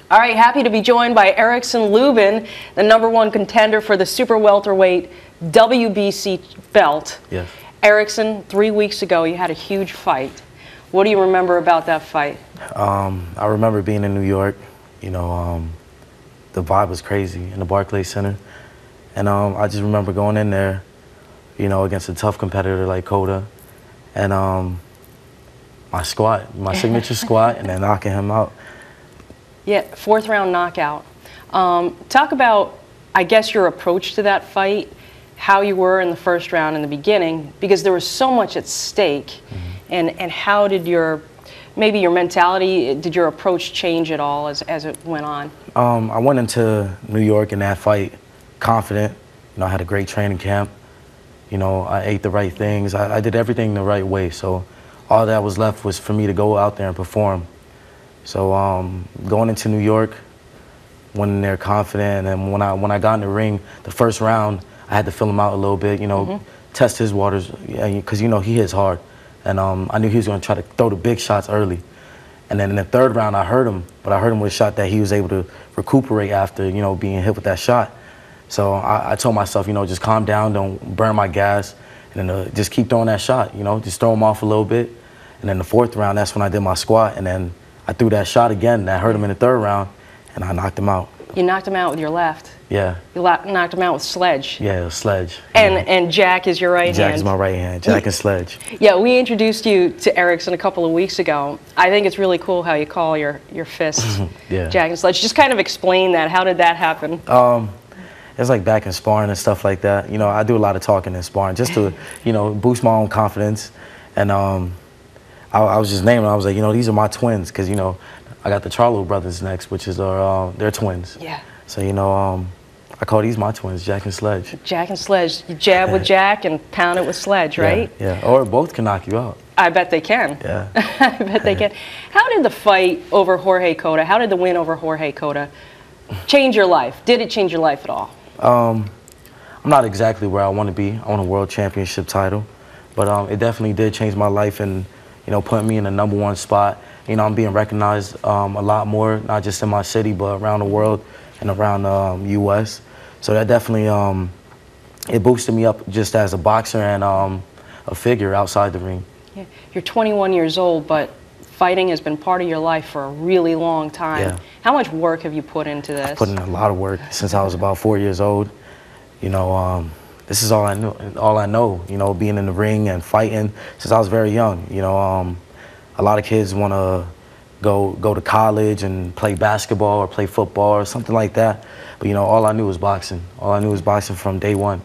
All right, happy to be joined by Erickson Lubin, the #1 contender for the super welterweight WBC belt. Yes. Erickson, 3 weeks ago, you had a huge fight. What do you remember about that fight? I remember being in New York. You know, the vibe was crazy in the Barclays Center. And I just remember going in there, you know, against a tough competitor like Cota. And my signature squat, and then knocking him out. Yeah, 4th round knockout. Talk about, I guess, your approach to that fight, how you were in the 1st round in the beginning, because there was so much at stake. And how did maybe your mentality, did your approach change at all as it went on? I went into New York in that fight confident. You know, I had a great training camp. You know, I ate the right things. I did everything the right way. So all that was left was for me to go out there and perform. So going into New York, went in there confident, and then when I got in the ring, the 1st round, I had to fill him out a little bit, you know, test his waters, because, you know, he hits hard. And I knew he was going to try to throw the big shots early. And then in the 3rd round, I hurt him, but I hurt him with a shot that he was able to recuperate after, you know, being hit with that shot. So I told myself, you know, just calm down, don't burn my gas, and then just keep throwing that shot, you know, just throw him off a little bit. And then the 4th round, that's when I did my squat, and then I threw that shot again that hurt him in the 3rd round, and I knocked him out. You knocked him out with your left. Yeah. You knocked him out with sledge. Yeah, sledge. And Jack is your right hand. Jack is my right hand. Jack and sledge. Yeah, we introduced you to Erickson a couple of weeks ago. I think it's really cool how you call your fists Yeah. Jack and sledge. Just kind of explain that. How did that happen? It's like back in sparring and stuff like that. You know, I do a lot of talking in sparring just to, you know, boost my own confidence. And I was just naming them. I was like, you know, these are my twins, because, you know, I got the Charlo brothers next, which is they're twins. Yeah. So, you know, I call these my twins, Jack and Sledge. Jack and Sledge. You jab with Jack and pound it with Sledge, right? Yeah, or both can knock you out. I bet they can. Yeah. I bet they can. How did the fight over Jorge Cota, how did the win over Jorge Cota change your life? Did it change your life at all? I'm not exactly where I want to be. I want a world championship title. But it definitely did change my life and, you know, put me in the #1 spot. You know, I'm being recognized a lot more, not just in my city, but around the world and around the U.S. So that definitely, it boosted me up just as a boxer and a figure outside the ring. Yeah. You're 21 years old, but fighting has been part of your life for a really long time. Yeah. How much work have you put into this? I've put in a lot of work since I was about 4 years old. You know, this is all I know, you know, being in the ring and fighting since I was very young. You know, a lot of kids want to go to college and play basketball or play football or something like that. But, you know, all I knew was boxing. All I knew was boxing from day one.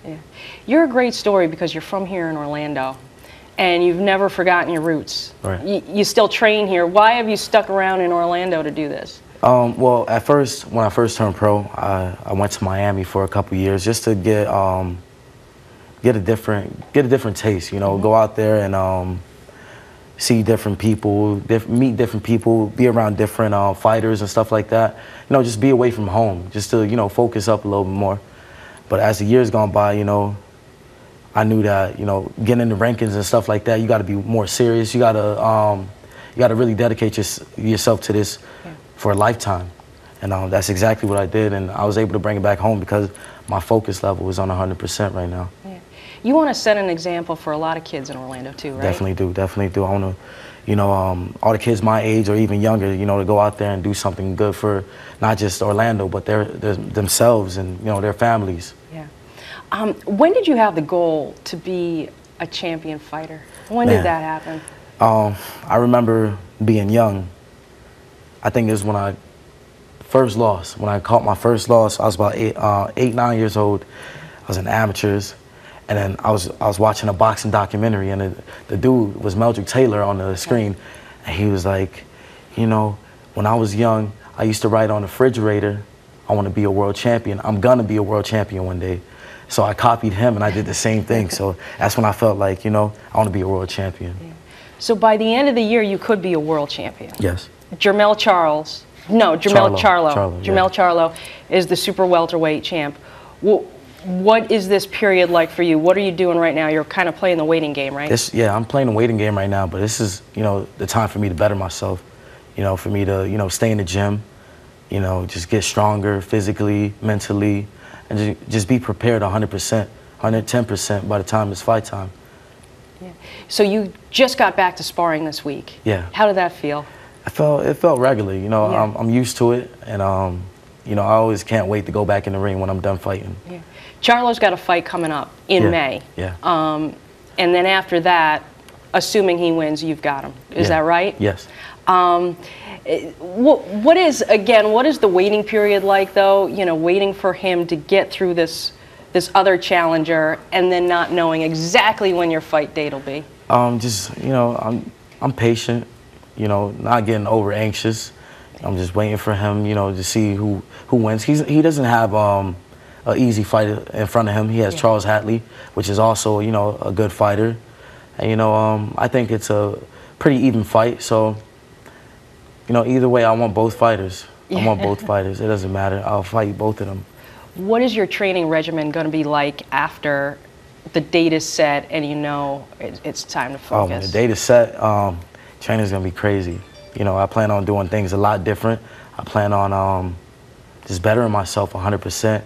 Yeah. You're a great story because you're from here in Orlando, and you've never forgotten your roots. Right. You still train here. Why have you stuck around in Orlando to do this? Well, at first, when I first turned pro, I went to Miami for a couple years just to get a different taste. You know, go out there and see different people, meet different people, be around different fighters and stuff like that. You know, just be away from home, just to, you know, focus up a little bit more. But as the years gone by, you know, I knew that, you know, getting in the rankings and stuff like that, you got to be more serious. You got to really dedicate yourself to this for a lifetime. And that's exactly what I did, and I was able to bring it back home because my focus level is on 100% right now. Yeah. You want to set an example for a lot of kids in Orlando too, right? Definitely do, definitely do. I want to, you know, all the kids my age or even younger, you know, to go out there and do something good for not just Orlando, but themselves and, you know, their families. Yeah. When did you have the goal to be a champion fighter? When did that happen? I remember being young. I think it was when I first lost. When I caught my first loss, I was about 8, 9 years old. I was in amateurs. And then I was watching a boxing documentary, and the dude was Meldrick Taylor on the screen, and he was like, you know, when I was young, I used to write on the refrigerator, I want to be a world champion. I'm gonna be a world champion one day. So I copied him, and I did the same thing. So that's when I felt like, you know, I want to be a world champion. Yeah. So by the end of the year, you could be a world champion. Yes. Jermell Charlo. Jermell Charlo is the super welterweight champ. Well, what is this period like for you? What are you doing right now? You're kind of playing the waiting game, right? Yeah, I'm playing the waiting game right now, but this is, you know, the time for me to better myself. You know, for me to, you know, stay in the gym, you know, just get stronger physically, mentally, and just be prepared 100%, 110% by the time it's fight time. Yeah. So you just got back to sparring this week. Yeah. How did that feel? It felt regular, you know. Yeah. I'm used to it, and you know, I always can't wait to go back in the ring when I'm done fighting. Yeah. Charlo's got a fight coming up in May. Yeah. And then after that, assuming he wins, you've got him. Is that right? Yes. What is the waiting period like, though? You know, waiting for him to get through this other challenger, and then not knowing exactly when your fight date will be. Just, you know, I'm patient. You know, not getting over anxious. I'm just waiting for him, you know, to see who wins. He doesn't have an easy fighter in front of him. He has Charles Hatley, which is also, you know, a good fighter. And, you know, I think it's a pretty even fight. So, you know, either way, I want both fighters. I want both fighters. It doesn't matter. I'll fight both of them. What is your training regimen going to be like after the date is set and you know it's time to focus? When the date is set, training's going to be crazy. You know, I plan on doing things a lot different. I plan on just bettering myself 100%,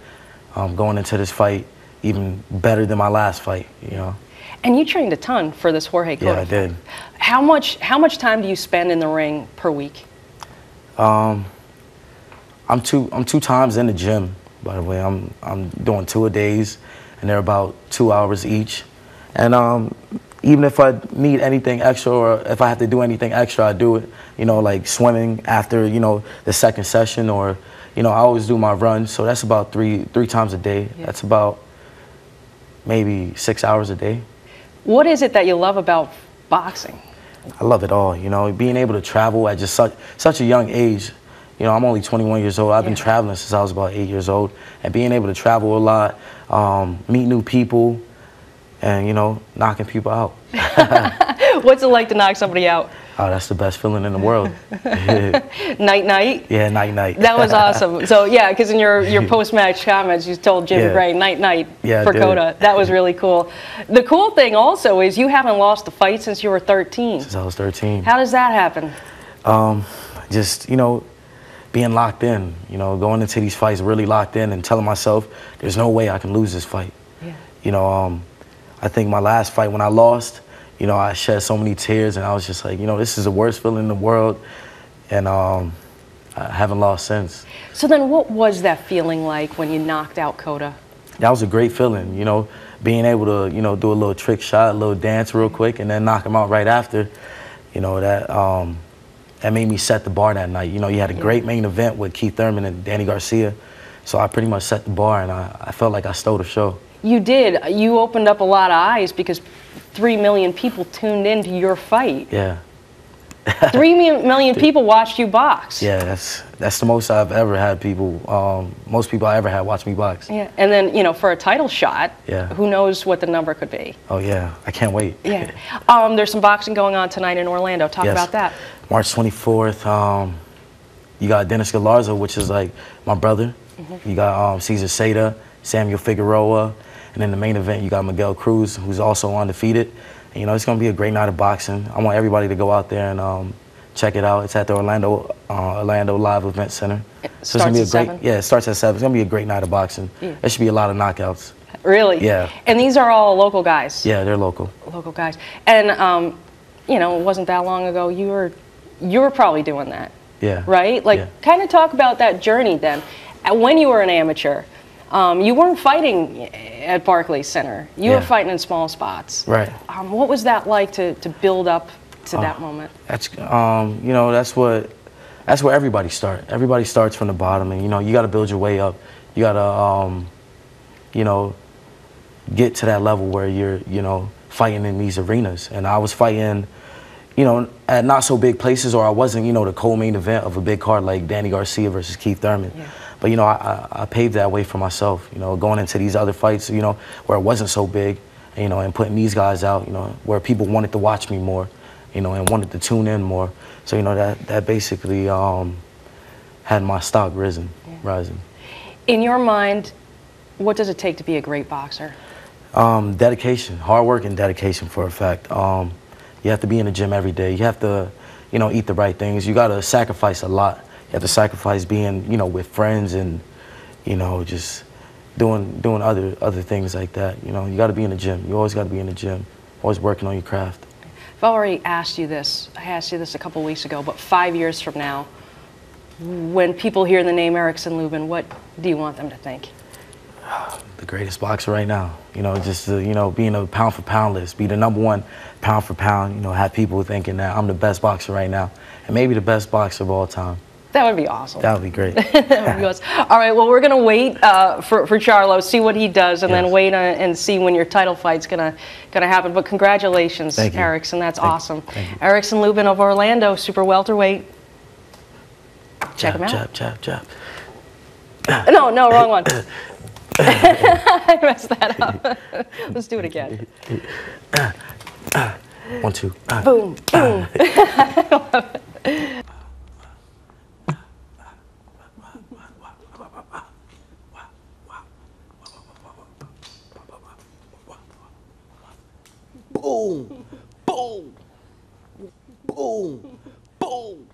going into this fight even better than my last fight, you know. And you trained a ton for this Jorge Cota. Yeah, I did. How much time do you spend in the ring per week? I'm two times in the gym, by the way. I'm doing 2 a days, and they're about 2 hours each. And even if I need anything extra, or if I have to do anything extra, I do it. You know, like swimming after, you know, the second session, or, you know, I always do my run. So that's about three times a day. Yeah. That's about maybe 6 hours a day. What is it that you love about boxing? I love it all. You know, being able to travel at just such a young age. You know, I'm only 21 years old. I've been traveling since I was about 8 years old. And being able to travel a lot, meet new people, and, you know, knocking people out. What's it like to knock somebody out? Oh, that's the best feeling in the world. Night-night? Yeah, night-night. That was awesome. So, yeah, because in your post-match comments, you told Jimmy Bray, night-night for Cota. That was really cool. The cool thing also is you haven't lost a fight since you were 13. Since I was 13. How does that happen? Just, you know, being locked in, you know, going into these fights really locked in and telling myself there's no way I can lose this fight. Yeah. You know, I think my last fight when I lost, you know, I shed so many tears, and I was just like, you know, this is the worst feeling in the world, and I haven't lost since. So then what was that feeling like when you knocked out Cota? That was a great feeling, you know, being able to, you know, do a little trick shot, a little dance real quick, and then knock him out right after. You know, that made me set the bar that night. You know, you had a great main event with Keith Thurman and Danny Garcia, so I pretty much set the bar, and I felt like I stole the show. You did. You opened up a lot of eyes because 3 million people tuned into your fight. Yeah. 3 million people watched you box. Yeah, that's the most I've ever had people, most people I ever had watch me box. Yeah, and then, you know, for a title shot, yeah, who knows what the number could be. Oh, yeah, I can't wait. Yeah. There's some boxing going on tonight in Orlando. Talk about that. March 24th, you got Dennis Galarza, which is like my brother. You got Cesar Seda, Samuel Figueroa, and in the main event, you got Miguel Cruz, who's also undefeated. And, you know, it's going to be a great night of boxing. I want everybody to go out there and check it out. It's at the Orlando Live Event Center. So it's gonna be a great, yeah, it starts at 7. It's going to be a great night of boxing. Yeah. There should be a lot of knockouts. Really? Yeah. And these are all local guys? Yeah, they're local. Local guys. And, you know, it wasn't that long ago. You were probably doing that. Yeah. Right? Like, kind of talk about that journey then. When you were an amateur, you weren't fighting at Barclays Center. You were fighting in small spots. Right. What was that like to build up to that moment? That's you know, that's where everybody starts. Everybody starts from the bottom, and you know, you got to build your way up. You got to you know, get to that level where you're, you know, fighting in these arenas. And I was fighting, you know, at not so big places, or I wasn't, you know, the co-main event of a big card like Danny Garcia versus Keith Thurman. Yeah. But, you know, I paved that way for myself, you know, going into these other fights, you know, where it wasn't so big, you know, and putting these guys out, you know, where people wanted to watch me more, you know, and wanted to tune in more. So, you know, that basically had my stock rising. In your mind, what does it take to be a great boxer? Dedication, hard work and dedication, for a fact. You have to be in the gym every day. You have to, you know, eat the right things. You got to sacrifice a lot. You have to sacrifice being, you know, with friends and, you know, just doing other things like that. You know, you got to be in the gym. You always got to be in the gym, always working on your craft. I've already asked you this. I asked you this a couple weeks ago, but 5 years from now, when people hear the name Erickson Lubin, what do you want them to think? The greatest boxer right now. You know, just you know, being a pound for pound list, be the #1 pound for pound. You know, have people thinking that I'm the best boxer right now, and maybe the best boxer of all time. That would be awesome. That would be great. That would be awesome. All right, well, we're going to wait for Charlo, see what he does, and Yes. then wait and see when your title fight's gonna happen. But congratulations, Thank you. Erickson. That's Thank you. awesome. Thank you. Erickson Lubin of Orlando, super welterweight. Check him out. Jab, jab, jab. No, wrong one. I messed that up. Let's do it again. 1, 2. Boom, boom. Boom, boom, boom, boom.